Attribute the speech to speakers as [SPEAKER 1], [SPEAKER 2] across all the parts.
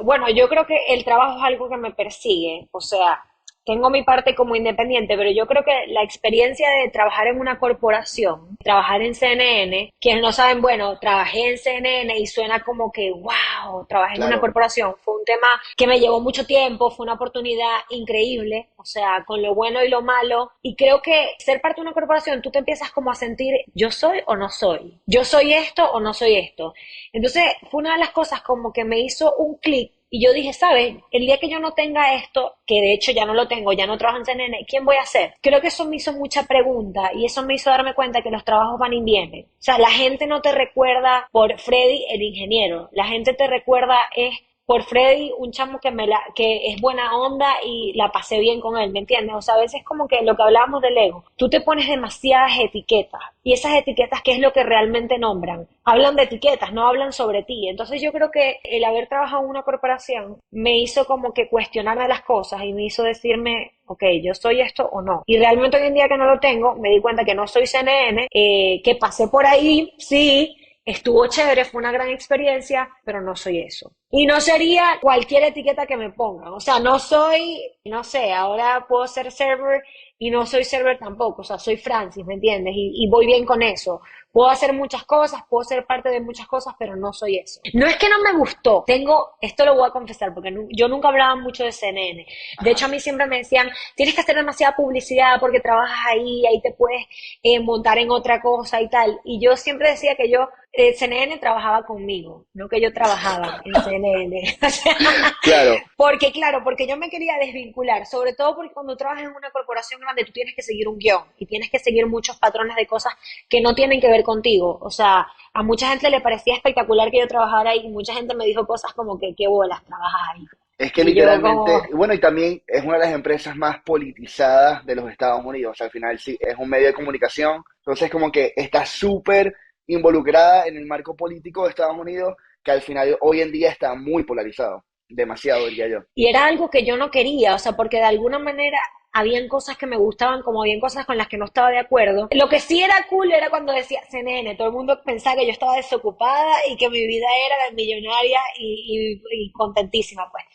[SPEAKER 1] Bueno, yo creo que el trabajo es algo que me persigue, o sea, tengo mi parte como independiente, pero yo creo que la experiencia de trabajar en una corporación, trabajar en CNN, quienes no saben, bueno, trabajé en CNN y suena como que, wow, trabajé en una
[SPEAKER 2] Claro.
[SPEAKER 1] corporación. Fue un tema que me llevó mucho tiempo, fue una oportunidad increíble, o sea, con lo bueno y lo malo. Y creo que ser parte de una corporación, tú te empiezas como a sentir, yo soy o no soy, yo soy esto o no soy esto. Entonces, fue una de las cosas como que me hizo un clic y yo dije, ¿sabes? El día que yo no tenga esto, que de hecho ya no lo tengo, ya no trabajo en CNN, ¿quién voy a ser? Creo que eso me hizo mucha pregunta y eso me hizo darme cuenta que los trabajos van y vienen. O sea, la gente no te recuerda por Freddy el ingeniero, la gente te recuerda es por Freddy, un chamo que es buena onda y la pasé bien con él, ¿me entiendes? O sea, a veces como que lo que hablábamos del ego, tú te pones demasiadas etiquetas y esas etiquetas, ¿qué es lo que realmente nombran? Hablan de etiquetas, no hablan sobre ti. Entonces yo creo que el haber trabajado en una corporación me hizo como que cuestionarme las cosas y me hizo decirme, ok, yo soy esto o no. Y realmente hoy en día que no lo tengo, me di cuenta que no soy CNN, que pasé por ahí, sí, estuvo chévere, fue una gran experiencia, pero no soy eso. Y no sería cualquier etiqueta que me pongan. O sea, no soy, no sé, ahora puedo ser server y no soy server tampoco. O sea, soy Francis, ¿me entiendes? Y voy bien con eso. Puedo hacer muchas cosas, puedo ser parte de muchas cosas, pero no soy eso. No es que no me gustó. Esto lo voy a confesar, porque yo nunca hablaba mucho de CNN. De hecho, a
[SPEAKER 2] Ajá.
[SPEAKER 1] mí siempre me decían, tienes que hacer demasiada publicidad porque trabajas ahí te puedes montar en otra cosa y tal. Y yo siempre decía que CNN trabajaba conmigo, no que yo trabajaba en CNN. O sea,
[SPEAKER 2] Claro,
[SPEAKER 1] porque claro, porque yo me quería desvincular, sobre todo porque cuando trabajas en una corporación grande tú tienes que seguir un guión y tienes que seguir muchos patrones de cosas que no tienen que ver contigo. O sea, a mucha gente le parecía espectacular que yo trabajara ahí y mucha gente me dijo cosas como que qué bolas trabajas ahí.
[SPEAKER 2] es que
[SPEAKER 1] Y yo
[SPEAKER 2] literalmente,
[SPEAKER 1] como,
[SPEAKER 2] bueno, y también es una de las empresas más politizadas de los Estados Unidos. O sea, al final sí, es un medio de comunicación. Entonces, como que está súper involucrada en el marco político de Estados Unidos, que al final hoy en día está muy polarizado. Demasiado, diría yo.
[SPEAKER 1] y era algo que yo no quería, o sea, porque de alguna manera habían cosas que me gustaban, como habían cosas con las que no estaba de acuerdo. Lo que sí era cool era cuando decía CNN, todo el mundo pensaba que yo estaba desocupada y que mi vida era de millonaria y contentísima, pues.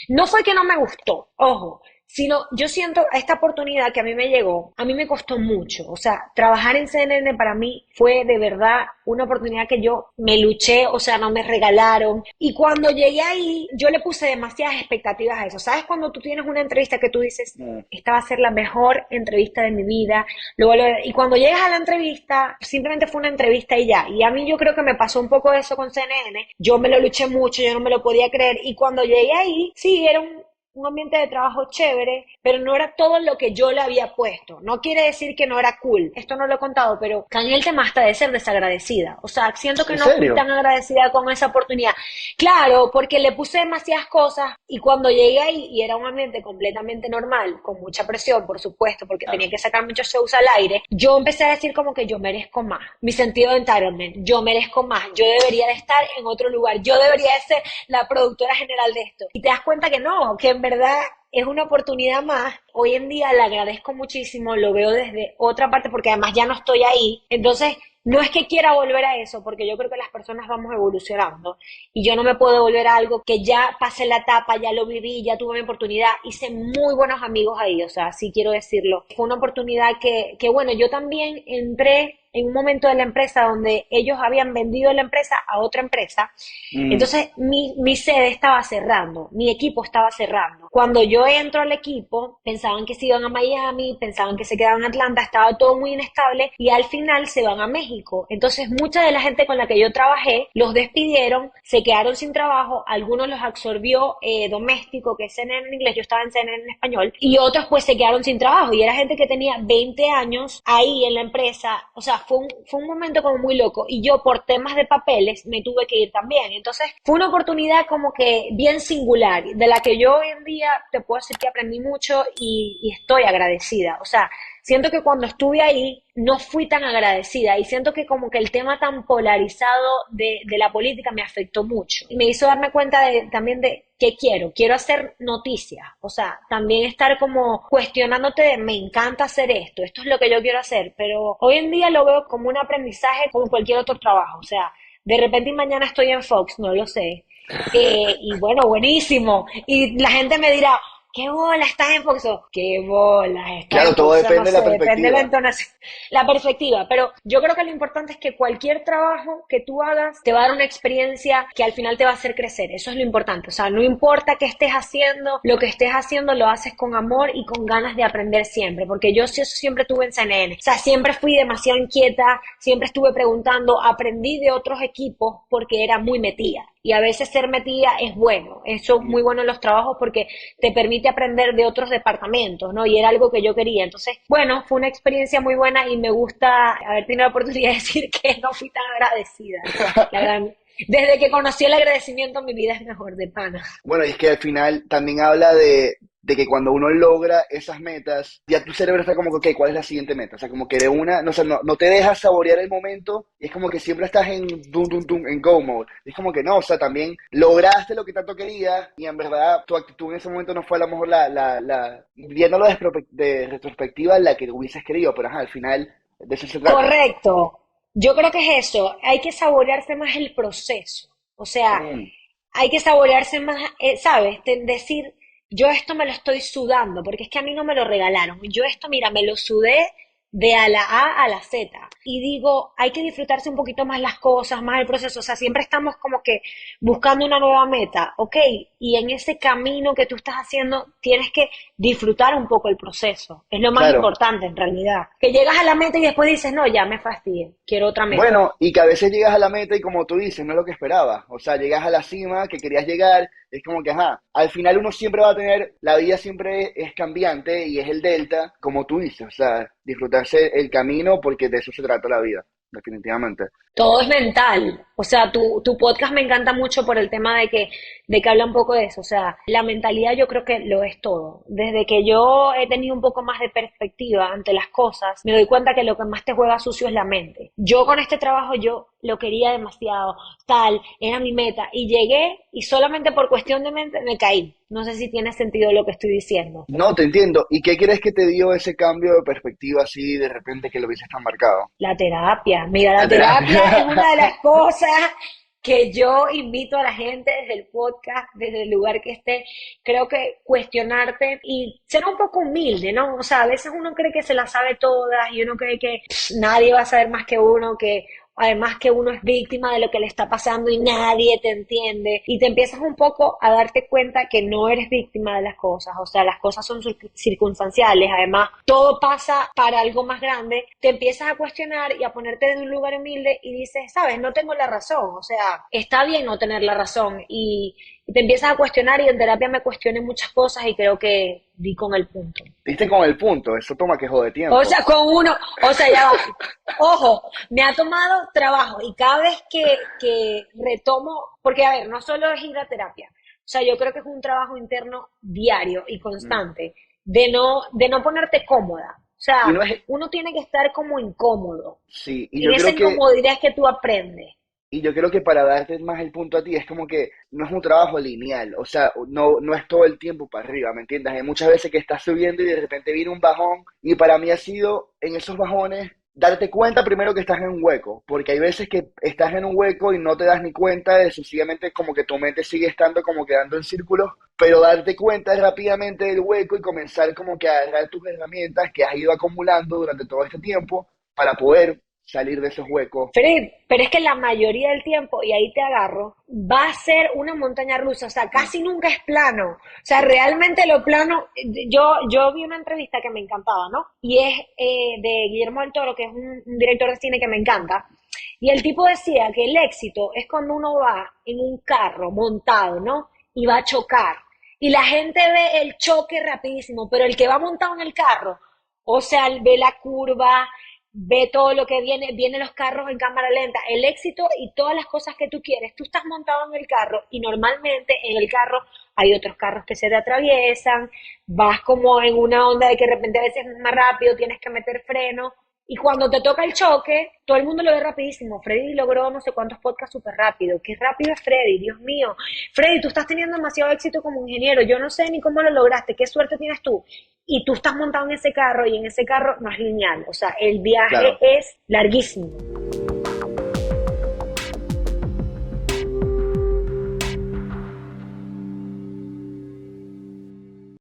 [SPEAKER 1] No fue que no me gustó, ojo, sino yo siento esta oportunidad que a mí me llegó, a mí me costó mucho, o sea, trabajar en CNN para mí fue de verdad una oportunidad que yo me luché, o sea, no me regalaron, y cuando llegué ahí, yo le puse demasiadas expectativas a eso, ¿sabes? Cuando tú tienes una entrevista que tú dices,
[SPEAKER 2] Mm.
[SPEAKER 1] esta va a ser la mejor entrevista de mi vida, y cuando llegas a la entrevista, simplemente fue una entrevista y ya, y a mí yo creo que me pasó un poco eso con CNN, yo me lo luché mucho, yo no me lo podía creer, y cuando llegué ahí, sí, era un ambiente de trabajo chévere, pero no era todo lo que yo le había puesto. No quiere decir que no era cool. Esto no lo he contado, pero caí en el tema hasta de ser desagradecida. O sea, siento que
[SPEAKER 2] ¿En
[SPEAKER 1] no fui
[SPEAKER 2] serio?
[SPEAKER 1] tan agradecida con esa oportunidad. Claro, porque le puse demasiadas cosas y cuando llegué ahí y era un ambiente completamente normal, con mucha presión, por supuesto, porque tenía
[SPEAKER 2] Claro.
[SPEAKER 1] que sacar muchos shows al aire, yo empecé a decir como que yo merezco más. Mi sentido de entitlement, yo merezco más. Yo debería de estar en otro lugar. Yo debería de ser la productora general de esto. Y te das cuenta que no, que en verdad es una oportunidad más. Hoy en día la agradezco muchísimo, lo veo desde otra parte porque además ya no estoy ahí. Entonces, no es que quiera volver a eso, porque yo creo que las personas vamos evolucionando y yo no me puedo volver a algo que ya pasé la etapa, ya lo viví, ya tuve mi oportunidad, hice muy buenos amigos ahí, o sea, sí quiero decirlo. Fue una oportunidad que bueno, yo también entré en un momento de la empresa donde ellos habían vendido la empresa a otra empresa,
[SPEAKER 2] Mm.
[SPEAKER 1] entonces mi sede estaba cerrando, mi equipo estaba cerrando. Cuando yo entro al equipo, pensaban que se iban a Miami, pensaban que se quedaban en Atlanta, estaba todo muy inestable y al final se van a México. Entonces mucha de la gente con la que yo trabajé los despidieron, se quedaron sin trabajo, algunos los absorbió Doméstico, que es CNN en inglés, yo estaba en CNN en español, y otros pues se quedaron sin trabajo y era gente que tenía 20 años ahí en la empresa. O sea, fue un momento como muy loco y yo por temas de papeles me tuve que ir también. Entonces fue una oportunidad como que bien singular, de la que yo hoy en día te puedo decir que aprendí mucho y estoy agradecida. O sea, siento que cuando estuve ahí no fui tan agradecida y siento que como que el tema tan polarizado de la política me afectó mucho y me hizo darme cuenta también de qué quiero hacer noticias, o sea, también estar como cuestionándote de me encanta hacer esto es lo que yo quiero hacer, pero hoy en día lo veo como un aprendizaje como cualquier otro trabajo, o sea, De repente y mañana estoy en Fox, no lo sé. Y bueno, buenísimo. Y la gente me dirá, ¿qué bola estás en Fox? O, ¿qué bola estás
[SPEAKER 2] Claro,
[SPEAKER 1] en
[SPEAKER 2] todo
[SPEAKER 1] Fox? O no
[SPEAKER 2] depende de
[SPEAKER 1] sé,
[SPEAKER 2] la
[SPEAKER 1] depende de la
[SPEAKER 2] perspectiva.
[SPEAKER 1] entonación, la perspectiva. Pero yo creo que lo importante es que cualquier trabajo que tú hagas te va a dar una experiencia que al final te va a hacer crecer. Eso es lo importante. O sea, no importa qué estés haciendo, lo que estés haciendo lo haces con amor y con ganas de aprender siempre. Porque yo sí eso siempre tuve en CNN. O sea, siempre fui demasiado inquieta, siempre estuve preguntando, aprendí de otros equipos porque era muy metida. Y a veces ser metida es bueno, eso es muy bueno en los trabajos porque te permite aprender de otros departamentos, ¿no? Y era algo que yo quería. Entonces, bueno, fue una experiencia muy buena y me gusta haber tenido la oportunidad de decir que no fui tan agradecida. La gran... Desde que conocí el agradecimiento, mi vida es mejor, de pana.
[SPEAKER 2] Bueno, y es que al final también habla de que cuando uno logra esas metas, ya tu cerebro está como que, ok, ¿cuál es la siguiente meta? O sea, como que de una, no, o sea, no te dejas saborear el momento, y es como que siempre estás en dum, dum, dum, en go mode. Es como que no, o sea, también lograste lo que tanto querías, y en verdad tu actitud en ese momento no fue a lo mejor viéndolo de retrospectiva, la que hubieses querido, pero ajá, al final de eso se trata.
[SPEAKER 1] Correcto. Yo creo que es eso. Hay que saborearse más el proceso. O sea,
[SPEAKER 2] Mm.
[SPEAKER 1] hay que saborearse más, ¿sabes? Decir, yo esto me lo estoy sudando, porque es que a mí no me lo regalaron. Yo esto, mira, me lo sudé de a la A a la Z. Y digo, hay que disfrutarse un poquito más las cosas, más el proceso. O sea, siempre estamos como que buscando una nueva meta, ¿ok? Y en ese camino que tú estás haciendo, tienes que disfrutar un poco el proceso. Es lo más
[SPEAKER 2] Claro.
[SPEAKER 1] importante en realidad. Que llegas a la meta y después dices, no, ya me fastidié, quiero otra meta.
[SPEAKER 2] Bueno, y que a veces llegas a la meta y como tú dices, no es lo que esperabas. O sea, llegas a la cima que querías llegar, es como que, ajá, al final uno siempre va a tener, la vida siempre es cambiante y es el delta, como tú dices, o sea, disfrutarse el camino porque de eso se trata la vida, definitivamente.
[SPEAKER 1] Todo es mental. O sea, tu podcast me encanta mucho por el tema de que habla un poco de eso. O sea, la mentalidad yo creo que lo es todo. Desde que yo he tenido un poco más de perspectiva ante las cosas, me doy cuenta que lo que más te juega sucio es la mente. Yo con este trabajo yo lo quería demasiado, tal, era mi meta. Y llegué y solamente por cuestión de mente me caí. No sé si tiene sentido lo que estoy diciendo.
[SPEAKER 2] No, te entiendo. ¿Y qué crees que te dio ese cambio de perspectiva así de repente que lo viste tan marcado?
[SPEAKER 1] La terapia. Mira, la
[SPEAKER 2] La
[SPEAKER 1] terapia es
[SPEAKER 2] terapia.
[SPEAKER 1] una de las cosas que yo invito a la gente desde el podcast, desde el lugar que esté. Creo que cuestionarte y ser un poco humilde, ¿no? O sea, a veces uno cree que se las sabe todas y uno cree que nadie va a saber más que uno, que además que uno es víctima de lo que le está pasando y nadie te entiende. Y te empiezas un poco a darte cuenta que no eres víctima de las cosas. O sea, las cosas son circunstanciales. Además, todo pasa para algo más grande. Te empiezas a cuestionar y a ponerte en un lugar humilde y dices, sabes, no tengo la razón. O sea, está bien no tener la razón. Y te empiezas a cuestionar y en terapia me cuestioné muchas cosas y creo que di con el punto.
[SPEAKER 2] Diste con el punto, eso toma que jode
[SPEAKER 1] O
[SPEAKER 2] tiempo.
[SPEAKER 1] sea, con uno, o sea, ya va. Ojo, me ha tomado trabajo y cada vez que retomo, porque a ver, no solo es ir a terapia, o sea, yo creo que es un trabajo interno diario y
[SPEAKER 2] Mm.
[SPEAKER 1] constante, de no ponerte cómoda. O
[SPEAKER 2] Y
[SPEAKER 1] sea,
[SPEAKER 2] no es,
[SPEAKER 1] uno tiene que estar como incómodo.
[SPEAKER 2] sí, y
[SPEAKER 1] Y en esa incomodidad es que tú aprendes.
[SPEAKER 2] yo creo que para darte más el punto a ti, es como que no es un trabajo lineal, o sea, no es todo el tiempo para arriba, ¿me entiendes? Hay muchas veces que estás subiendo y de repente viene un bajón, y para mí ha sido en esos bajones darte cuenta primero que estás en un hueco, porque hay veces que estás en un hueco y no te das ni cuenta de sencillamente como que tu mente sigue estando como quedando en círculos, pero darte cuenta rápidamente del hueco y comenzar como que a agarrar tus herramientas que has ido acumulando durante todo este tiempo para poder salir de esos huecos.
[SPEAKER 1] Fred, pero es que la mayoría del tiempo, y ahí te agarro, va a ser una montaña rusa, o sea, casi nunca es plano. O sea, realmente lo plano, yo vi una entrevista que me encantaba, ¿no? Y es de Guillermo del Toro, que es un director de cine que me encanta. Y el tipo decía que el éxito es cuando uno va en un carro montado, ¿no? Y va a chocar. Y la gente ve el choque rapidísimo, pero el que va montado en el carro, o sea, ve la curva, ve todo lo que viene, vienen los carros en cámara lenta, el éxito y todas las cosas que tú quieres. Tú estás montado en el carro y normalmente en el carro hay otros carros que se te atraviesan, vas como en una onda de que de repente a veces es más rápido, tienes que meter freno. Y cuando te toca el choque, todo el mundo lo ve rapidísimo. Freddy logró no sé cuántos podcasts súper rápido. Qué rápido es Freddy, Dios mío. Freddy, tú estás teniendo demasiado éxito como ingeniero. Yo no sé ni cómo lo lograste. Qué suerte tienes tú. Y tú estás montado en ese carro y en ese carro no es lineal. O sea, el viaje
[SPEAKER 2] Claro.
[SPEAKER 1] es larguísimo.